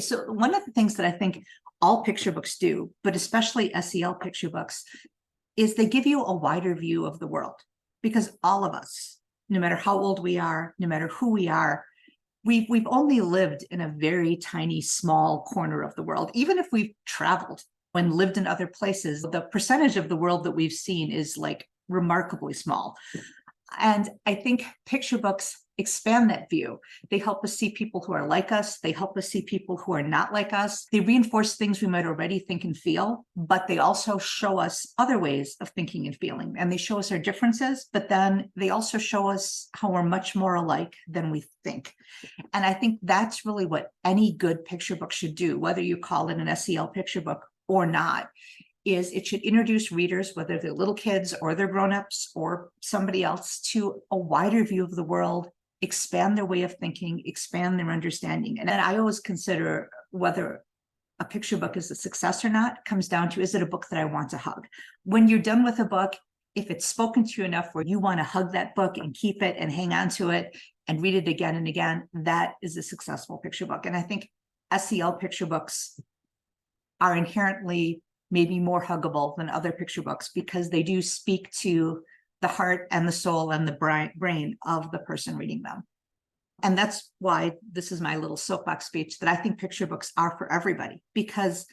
So one of the things that I think all picture books do, but especially SEL picture books, is they give you a wider view of the world, because all of us, no matter how old we are, no matter who we are, we've only lived in a very tiny, small corner of the world. Even if we've traveled and lived in other places, the percentage of the world that we've seen is like remarkably small. And I think picture books expand that view. They help us see people who are like us. They help us see people who are not like us. They reinforce things we might already think and feel, but they also show us other ways of thinking and feeling. And they show us our differences, but then they also show us how we're much more alike than we think. And I think that's really what any good picture book should do, whether you call it an SEL picture book or not, is it should introduce readers, whether they're little kids or they're grown-ups or somebody else, to a wider view of the world, expand their way of thinking, expand their understanding. And I always consider whether a picture book is a success or not comes down to, is it a book that I want to hug? When you're done with a book, if it's spoken to you enough where you want to hug that book and keep it and hang on to it and read it again and again, that is a successful picture book. And I think SEL picture books are inherently maybe more huggable than other picture books, because they do speak to the heart and the soul and the brain of the person reading them. And that's why this is my little soapbox speech, that I think picture books are for everybody, because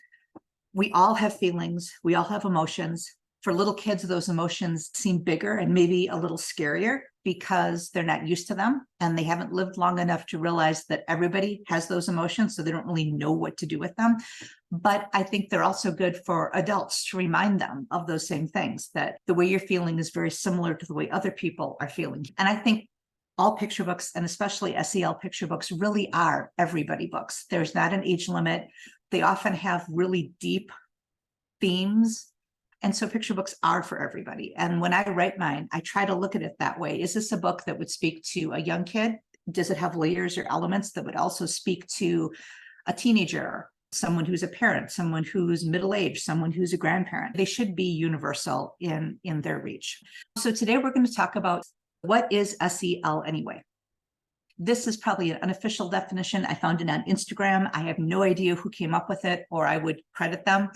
we all have feelings, we all have emotions. For little kids, those emotions seem bigger and maybe a little scarier because they're not used to them and they haven't lived long enough to realize that everybody has those emotions, so they don't really know what to do with them. But I think they're also good for adults to remind them of those same things, that the way you're feeling is very similar to the way other people are feeling. And I think all picture books, and especially SEL picture books, really are everybody books. There's not an age limit. They often have really deep themes. And so picture books are for everybody. And when I write mine, I try to look at it that way. Is this a book that would speak to a young kid? Does it have layers or elements that would also speak to a teenager, someone who's a parent, someone who's middle-aged, someone who's a grandparent? They should be universal in their reach. So today we're going to talk about, what is SEL anyway? This is probably an unofficial definition. I found it on Instagram. I have no idea who came up with it, or I would credit them.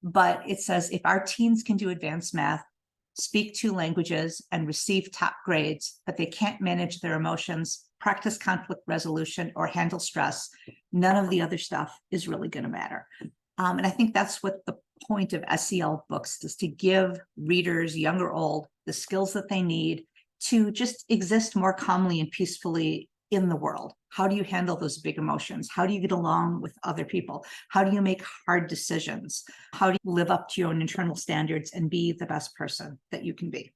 But it says, if our teens can do advanced math, speak 2 languages, and receive top grades, but they can't manage their emotions, practice conflict resolution, or handle stress, none of the other stuff is really going to matter. And I think that's what the point of SEL books is, to give readers, young or old, the skills that they need to just exist more calmly and peacefully in the world. How do you handle those big emotions? How do you get along with other people? How do you make hard decisions? How do you live up to your own internal standards and be the best person that you can be?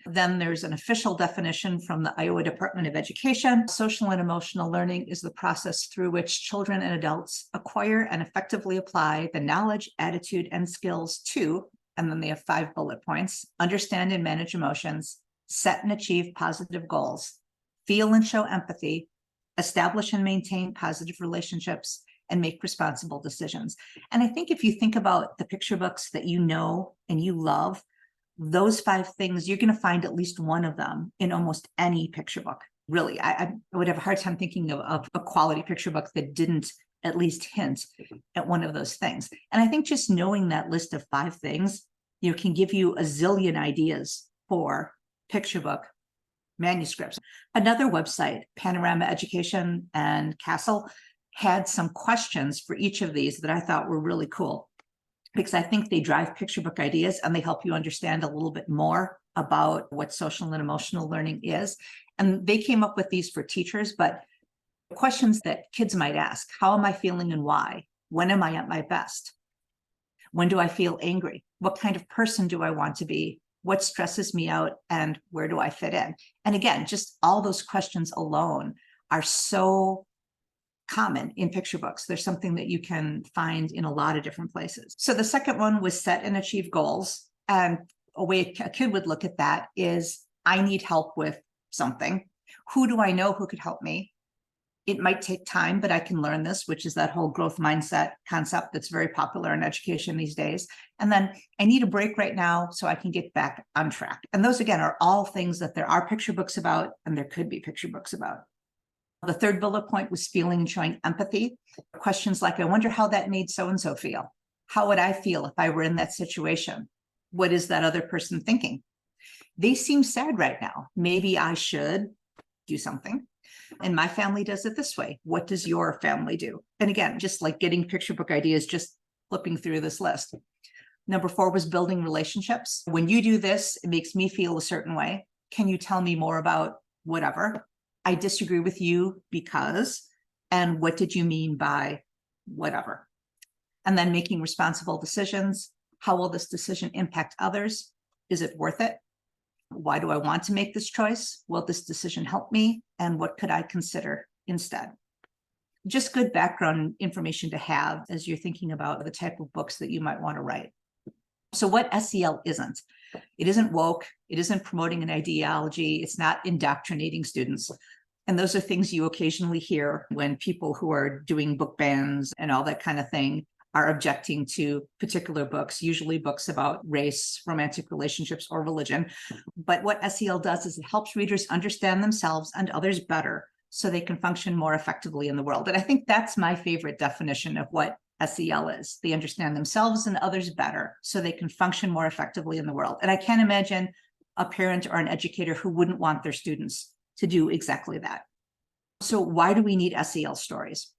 Then there's an official definition from the Iowa Department of Education. Social and emotional learning is the process through which children and adults acquire and effectively apply the knowledge, attitude, and skills to, and then they have 5 bullet points: understand and manage emotions, set and achieve positive goals, feel and show empathy, establish and maintain positive relationships, and make responsible decisions. And I think if you think about the picture books that you know and you love, those 5 things, you're going to find at least one of them in almost any picture book. Really, I would have a hard time thinking of a quality picture book that didn't at least hint at one of those things. And I think just knowing that list of 5 things, can give you a zillion ideas for picture book manuscripts. Another website, Panorama Education and Castle, had some questions for each of these that I thought were really cool, because I think they drive picture book ideas and they help you understand a little bit more about what social and emotional learning is. And they came up with these for teachers, but questions that kids might ask: how am I feeling and why? When am I at my best? When do I feel angry? What kind of person do I want to be? What stresses me out, and where do I fit in? And again, just all those questions alone are so common in picture books. There's something that you can find in a lot of different places. So the second one was set and achieve goals. And a way a kid would look at that is, I need help with something. Who do I know who could help me? It might take time, but I can learn this, which is that whole growth mindset concept that's very popular in education these days. And then I need a break right now so I can get back on track. And those, again, are all things that there are picture books about, and there could be picture books about. The third bullet point was feeling and showing empathy. Questions like, I wonder how that made so-and-so feel. How would I feel if I were in that situation? What is that other person thinking? They seem sad right now. Maybe I should do something. And my family does it this way. What does your family do? And again, just like getting picture book ideas, just flipping through this list. Number 4 was building relationships. When you do this, it makes me feel a certain way. Can you tell me more about whatever? I disagree with you because, and what did you mean by whatever? And then making responsible decisions. How will this decision impact others? Is it worth it? Why do I want to make this choice? Will this decision help me? And what could I consider instead? Just good background information to have as you're thinking about the type of books that you might want to write. So what SEL isn't? It isn't woke. It isn't promoting an ideology. It's not indoctrinating students. And those are things you occasionally hear when people who are doing book bans and all that kind of thing are objecting to particular books, usually books about race, romantic relationships, or religion. But what SEL does is it helps readers understand themselves and others better so they can function more effectively in the world. And I think that's my favorite definition of what SEL is. They understand themselves and others better so they can function more effectively in the world. And I can't imagine a parent or an educator who wouldn't want their students to do exactly that. So why do we need SEL stories?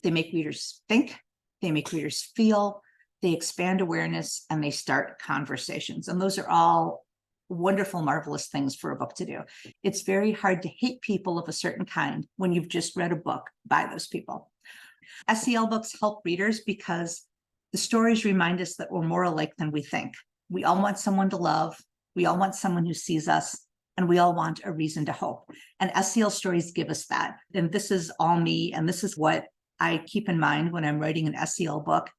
They make readers think, they make readers feel, they expand awareness, and they start conversations. And those are all wonderful, marvelous things for a book to do. It's very hard to hate people of a certain kind when you've just read a book by those people. SEL books help readers because the stories remind us that we're more alike than we think. We all want someone to love. We all want someone who sees us. And we all want a reason to hope. And SEL stories give us that. And this is all me. And this is what I keep in mind when I'm writing an SEL book.